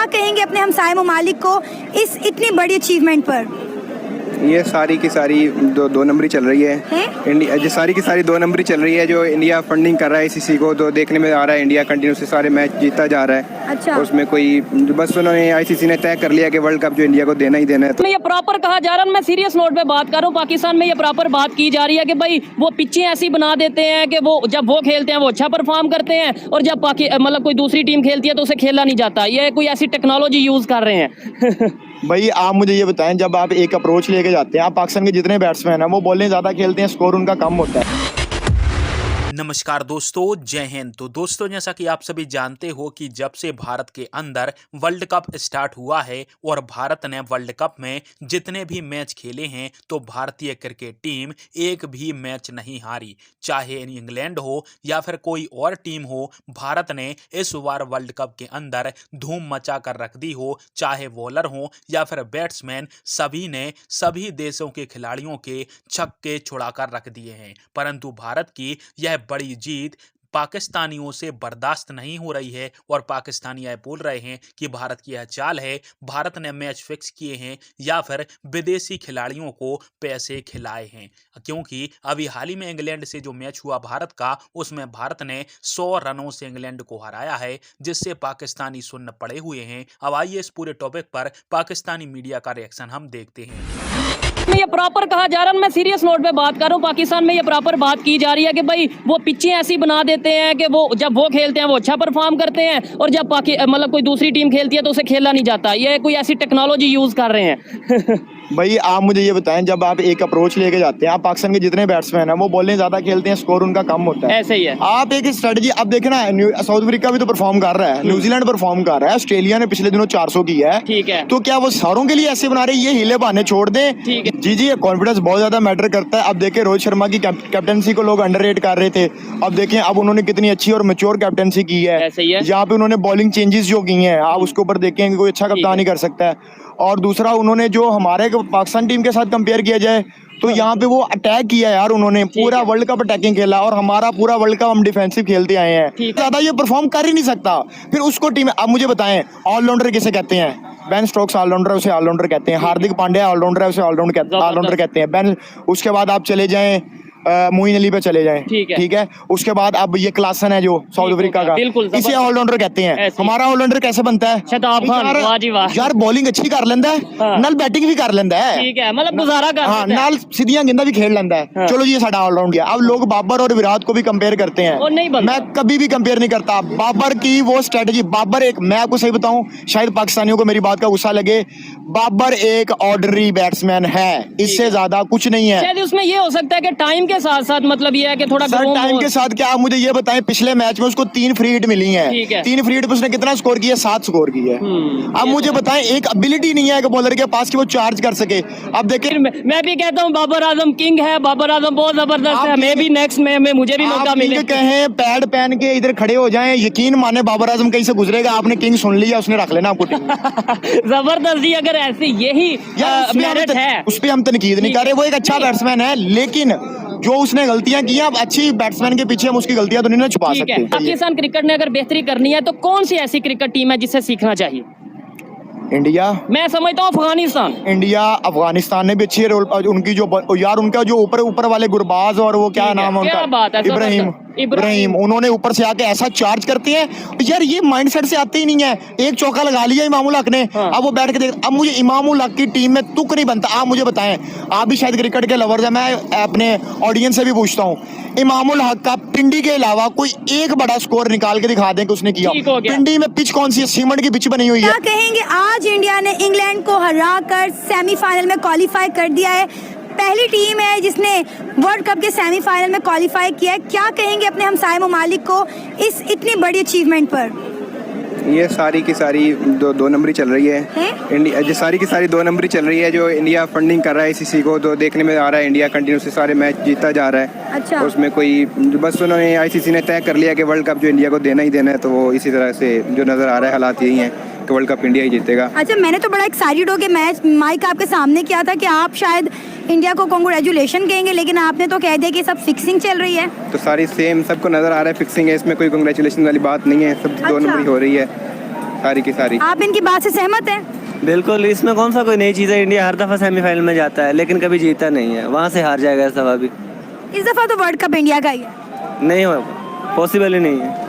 क्या कहेंगे अपने हमसाये ममालिक को इस इतनी बड़ी अचीवमेंट पर? ये सारी की सारी दो नंबरी चल रही है इंडिया, जो सारी की सारी 2 नंबरी चल रही है। जो इंडिया फंडिंग कर रहा है ICC को, तो देखने में आ रहा है इंडिया कंटिन्यूसली सारे मैच जीता जा रहा है। अच्छा। उसमें कोई बस उन्होंने ICC ने तय कर लिया कि वर्ल्ड कप जो इंडिया को देना ही देना है। तो ये प्रॉपर कहा जा रहा है, मैं सीरियस नोट पे बात कर रहा हूँ। पाकिस्तान में ये प्रॉपर बात की जा रही है कि भाई वो पिचें ऐसी बना देते हैं कि वो जब वो खेलते हैं वो अच्छा परफॉर्म करते हैं, और जब मतलब कोई दूसरी टीम खेलती है तो उसे खेला नहीं जाता। ये कोई ऐसी टेक्नोलॉजी यूज कर रहे हैं। भाई आप मुझे ये बताएं, जब आप एक अप्रोच लेके जाते हैं, आप पाकिस्तान के जितने बैट्समैन हैं वो बॉलिंग ज़्यादा खेलते हैं, स्कोर उनका कम होता है। नमस्कार दोस्तों, जय हिंद। तो दोस्तों, जैसा कि आप सभी जानते हो कि जब से भारत के अंदर वर्ल्ड कप स्टार्ट हुआ है और भारत ने वर्ल्ड कप में जितने भी मैच खेले हैं, तो भारतीय क्रिकेट टीम एक भी मैच नहीं हारी। चाहे इंग्लैंड हो या फिर कोई और टीम हो, भारत ने इस बार वर्ल्ड कप के अंदर धूम मचा कर रख दी हो। चाहे बॉलर हो या फिर बैट्समैन, सभी ने सभी देशों के खिलाड़ियों के छक्के छुड़ा कर रख दिए हैं। परंतु भारत की यह बड़ी जीत पाकिस्तानियों से बर्दाश्त नहीं हो रही है, और पाकिस्तानी यह बोल रहे हैं कि भारत की यह चाल है, भारत ने मैच फिक्स किए हैं या फिर विदेशी खिलाड़ियों को पैसे खिलाए हैं। क्योंकि अभी हाल ही में इंग्लैंड से जो मैच हुआ भारत का, उसमें भारत ने 100 रनों से इंग्लैंड को हराया है, जिससे पाकिस्तानी सुन्न पड़े हुए हैं। अब आइए इस पूरे टॉपिक पर पाकिस्तानी मीडिया का रिएक्शन हम देखते हैं। ये प्रॉपर कहा जा रहा है, मैं सीरियस नोट पे बात कर रहा हूँ। पाकिस्तान में ये प्रॉपर बात की जा रही है कि भाई वो पिचें ऐसी बना देते हैं कि वो जब वो खेलते हैं वो अच्छा परफॉर्म करते हैं, और जब मतलब कोई दूसरी टीम खेलती है तो उसे खेला नहीं जाता। ये कोई ऐसी टेक्नोलॉजी यूज कर रहे हैं। भाई आप मुझे ये बताएं, जब आप एक अप्रोच लेके जाते हैं, आप पाकिस्तान के जितने बैट्समैन हैं वो बॉलिंग ज़्यादा खेलते हैं, स्कोर उनका कम होता है। ऐसे ही है। आप एक स्ट्रेटजी अब देखें ना, साउथ अफ्रीका भी तो परफॉर्म कर रहा है, न्यूजीलैंड परफॉर्म कर रहा है, ऑस्ट्रेलिया ने पिछले दिनों 400 की है। ठीक है। तो क्या वो सारों के लिए ऐसे बना रहे हैं? ये हीले बहाने छोड़ दें। ठीक है। जी, ये कॉन्फिडेंस बहुत ज्यादा मैटर करता है। अब देखें रोहित शर्मा की कैप्टनसी को लोग अंडररेट कर रहे थे, अब देखें अब उन्होंने कितनी अच्छी और मैच्योर कैप्टनसी की है। ऐसे ही है। यहाँ पे उन्होंने बॉलिंग चेंजेस जो की हैं, आप उसके ऊपर देखें कि कोई अच्छा कप्तान ही कर सकता है। और दूसरा, उन्होंने जो हमारे पाकिस्तान टीम के साथ कंपेयर किया जाए तो यहाँ पे वो अटैक किया यार, उन्होंने पूरा वर्ल्ड कप अटैकिंग खेला, और हमारा पूरा वर्ल्ड कप हम डिफेंसिव खेलते आए हैं। ज्यादा ये परफॉर्म कर ही नहीं सकता, फिर उसको टीम। अब मुझे बताएं, ऑलराउंडर किसे कहते हैं? बेन स्टोक्स ऑलराउंडर है, उसे ऑलराउंडर कहते हैं। हार्दिक पांड्या ऑलराउंडर है, उसे ऑलराउंडर कहते हैं। बेन, उसके बाद आप चले जाएं मोइन अली पे चले जाएं, ठीक है। उसके बाद अब ये क्लासन है जो साउथ अफ्रीका का, इसे ऑलराउंडर कहते हैं। हमारा ऑलराउंडर कैसे बनता है? शताब खान, वाह जी वाह। यार बॉलिंग अच्छी कर लेंदा है, नाल बैटिंग भी कर लेंदा है, ठीक है, मतलब गुजारा कर हाँ, नाल सीधियां गेंदा भी खेल लेंदा है। चलो जी, ये साडा ऑलराउंड गया। अब लोग बाबर और विराट को भी कंपेयर करते हैं, मैं कभी भी कंपेयर नहीं करता। बाबर की वो स्ट्रेटजी, बाबर एक, मैं आपको सही बताऊं, शायद पाकिस्तानियों को मेरी बात का गुस्सा लगे, बाबर एक ऑर्डिनरी बैट्समैन है, इससे ज्यादा कुछ नहीं है। शायद उसमें ये हो सकता है कि टाइम के साथ साथ, मतलब ये है कि थोड़ा टाइम के साथ क्या, आप मुझे ये बताएं, पिछले मैच में उसको 3 फ्री हिट मिली हैं, 3 फ्री हिट पे उसने कितना स्कोर किया? 7 स्कोर किया। अब मुझे बताएं, एक एबिलिटी नहीं है कि बॉलर के पास कि वो चार्ज कर सके। अब देखिए, मैं भी कहता हूँ बाबर आजम किंग है, बाबर आजम बहुत जबरदस्त है। मैं भी नेक्स्ट में मुझे भी मौका मिले। कहें पैड पहन के इधर खड़े हो जाएं, यकीन माने बाबर आजम कहीं से गुजरेगा, आपने किंग सुन लिया, उसने रख लेना आपको टीम। जबरदस्त जी, अगर ऐसी यही मेरिट है, उस पर हम तनकीद नहीं कर रहे, वो एक अच्छा बैट्समैन है, लेकिन जो उसने गलतियां की, अब अच्छी बैट्समैन के पीछे हम उसकी गलतियां तो नहीं छुपा सकते। पाकिस्तान क्रिकेट ने अगर बेहतरी करनी है तो कौन सी ऐसी क्रिकेट टीम है जिससे सीखना चाहिए? इंडिया, मैं समझता हूँ अफगानिस्तान। इंडिया, अफगानिस्तान ने भी अच्छी रोल, उनकी जो यार, उनका जो ऊपर वाले गुरबाज और वो क्या नाम है उनका, इब्राहिम, उन्होंने ऊपर से आके ऐसा चार्ज करते हैं यार, ये माइंडसेट से आते ही नहीं है। एक चौका लगा लिया इमामुल हक ने, अब वो बैठ के देख। अब मुझे इमामुल हक की टीम में तुक नहीं बनता। आप मुझे बताएं, आप भी शायद क्रिकेट के लवर्स हैं, मैं अपने ऑडियंस से भी पूछता हूँ, इमामुल हक का पिंडी के अलावा कोई एक बड़ा स्कोर निकाल के दिखा दें कि उसने किया? पिंडी में पिच कौन सी है? सीमेंट की पिच बनी हुई है। क्या कहेंगे, आज इंडिया ने इंग्लैंड को हरा कर सेमीफाइनल में क्वालिफाई कर दिया है, पहली टीम है जिसने वर्ल्ड कप के सेमीफाइनल में क्वालिफाई किया है। क्या कहेंगे अपने हमसाये ममालिक को इस इतनी बड़ी अचीवमेंट पर? ये सारी की सारी दो नंबरी चल रही है इंडिया, जो सारी की सारी 2 नंबरी चल रही है। जो इंडिया फंडिंग कर रहा है ICC को, तो देखने में आ रहा है इंडिया कंटिन्यूसली सारे मैच जीता जा रहा है। अच्छा। उसमें कोई बस उन्होंने ICC ने तय कर लिया कि वर्ल्ड कप जो इंडिया को देना ही देना है, तो वो इसी तरह से जो नज़र आ रहा है, हालात यही हैं कि वर्ल्ड कप इंडिया ही जीतेगा। अच्छा, मैंने तो बड़ा एक्साइटेड हो के मैच माइक आपके सामने किया था कि आप शायद इंडिया को कांग्रेचुलेशन कहेंगे, लेकिन आपने तो कह दिया कि सब फिक्सिंग चल रही है। तो सारी सेम सबको नज़र आ रहा है फिक्सिंग है, इसमें कोई कांग्रेचुलेशन वाली बात नहीं है, सब 2 नंबरी हो रही है। सारी की सारी। आप इनकी बात से सहमत हैं? बिल्कुल, इसमें कौन सा कोई नई चीज़ है। इंडिया हर दफ़ा सेमीफाइनल में जाता है लेकिन कभी जीता नहीं है, वहाँ से हार जाएगा इस दफ़ा भी। इस दफा तो वर्ल्ड कप इंडिया का ही है। नहीं हो, पॉसिबल ही नहीं है।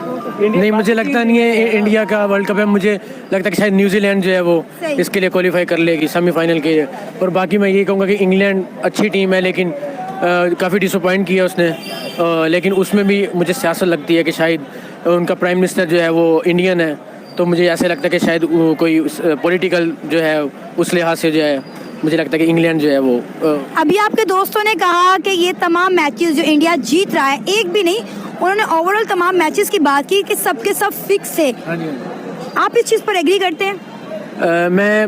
नहीं, मुझे लगता नहीं है इंडिया का वर्ल्ड कप है। मुझे लगता है कि शायद न्यूजीलैंड जो है वो सही। इसके लिए क्वालिफाई कर लेगी सेमीफाइनल के लिए। और बाकी मैं ये कहूँगा कि इंग्लैंड अच्छी टीम है लेकिन काफ़ी डिसअपॉइंट किया उसने। लेकिन उसमें भी मुझे सियासत लगती है कि शायद उनका प्राइम मिनिस्टर जो है वो इंडियन है, तो मुझे ऐसे लगता है कि शायद कोई पॉलिटिकल जो है उस लिहाज से जो है मुझे लगता है कि इंग्लैंड जो है वो अभी आपके दोस्तों ने कहा कि ये तमाम मैचेस जो इंडिया जीत रहा है, एक भी नहीं, उन्होंने ओवरऑल तमाम मैचेस की बात की कि सबके सब फिक्स थे। आप इस चीज़ पर एग्री करते हैं? मैं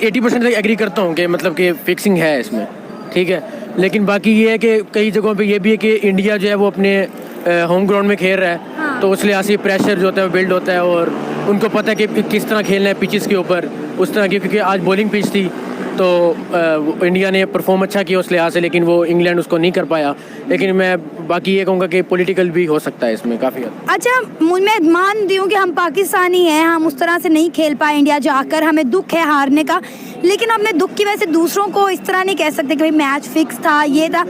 80% तक एग्री करता हूँ कि मतलब कि फिक्सिंग है इसमें, ठीक है। लेकिन बाकी ये है कि कई जगहों पे ये भी है कि इंडिया जो है वो अपने होम ग्राउंड में खेल रहा है। हाँ। तो उस लिहाज से प्रेशर जो होता है वो बिल्ड होता है और उनको पता है कि किस तरह खेलना है पिचेस के ऊपर उस तरह की। क्योंकि आज बॉलिंग पिच थी तो इंडिया ने परफॉर्म अच्छा किया उस लिहाज से, लेकिन वो इंग्लैंड उसको नहीं कर पाया। लेकिन मैं बाकी ये कहूँगा कि पॉलिटिकल भी हो सकता है इसमें काफ़ी हद। अच्छा, मैं मानती हूँ कि हम पाकिस्तानी हैं, हम उस तरह से नहीं खेल पाए इंडिया जाकर, हमें दुख है हारने का, लेकिन अपने दुख की वजह से दूसरों को इस तरह नहीं कह सकते कि भाई मैच फिक्स था, ये था।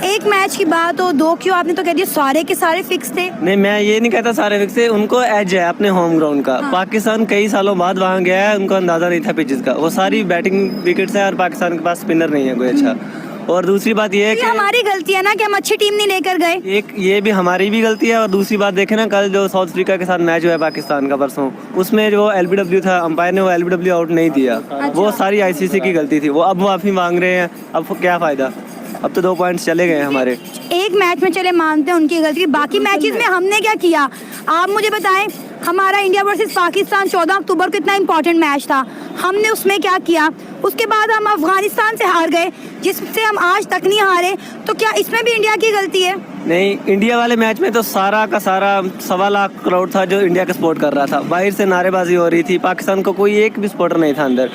एक मैच की बात हो, दो क्यों, आपने तो कह दिया सारे के सारे फिक्स थे। नहीं, मैं ये नहीं कहता सारे फिक्स है, उनको एज है अपने होम ग्राउंड का। पाकिस्तान कई सालों बाद वहाँ गया है, उनको अंदाजा नहीं था पिचेस का। वो सारी बैटिंग विकेट्स है और पाकिस्तान के पास स्पिनर नहीं है कोई अच्छा। और दूसरी बात ये है ये कि हमारी गलती है ना कि हम अच्छी टीम नहीं लेकर गए। एक ये भी हमारी भी गलती है। और दूसरी बात देखें ना, कल जो साउथ अफ्रीका के साथ मैच हुआ है पाकिस्तान का परसों, उसमें जो LBW था, अंपायर ने वो LBW आउट नहीं दिया। वो सारी ICC की गलती थी। वो अब माफ़ी मांग रहे हैं, अब क्या फ़ायदा, अब तो 2 पॉइंट्स चले गए हमारे। एक मैच में चले मानते हैं उनकी गलती, बाकी मैचेस में हमने क्या किया आप मुझे बताएं। हमारा इंडिया वर्सेस पाकिस्तान 14 अक्टूबर को इतना इंपॉर्टेंट मैच था, हमने उसमें क्या किया। उसके बाद हम अफगानिस्तान से हार गए जिससे हम आज तक नहीं हारे, तो क्या इसमें भी इंडिया की गलती है? नहीं, इंडिया वाले मैच में तो सारा का सारा 1.25 लाख क्राउड था जो इंडिया का सपोर्ट कर रहा था। बाहर से नारेबाजी हो रही थी, पाकिस्तान को कोई एक भी सपोर्टर नहीं था अंदर।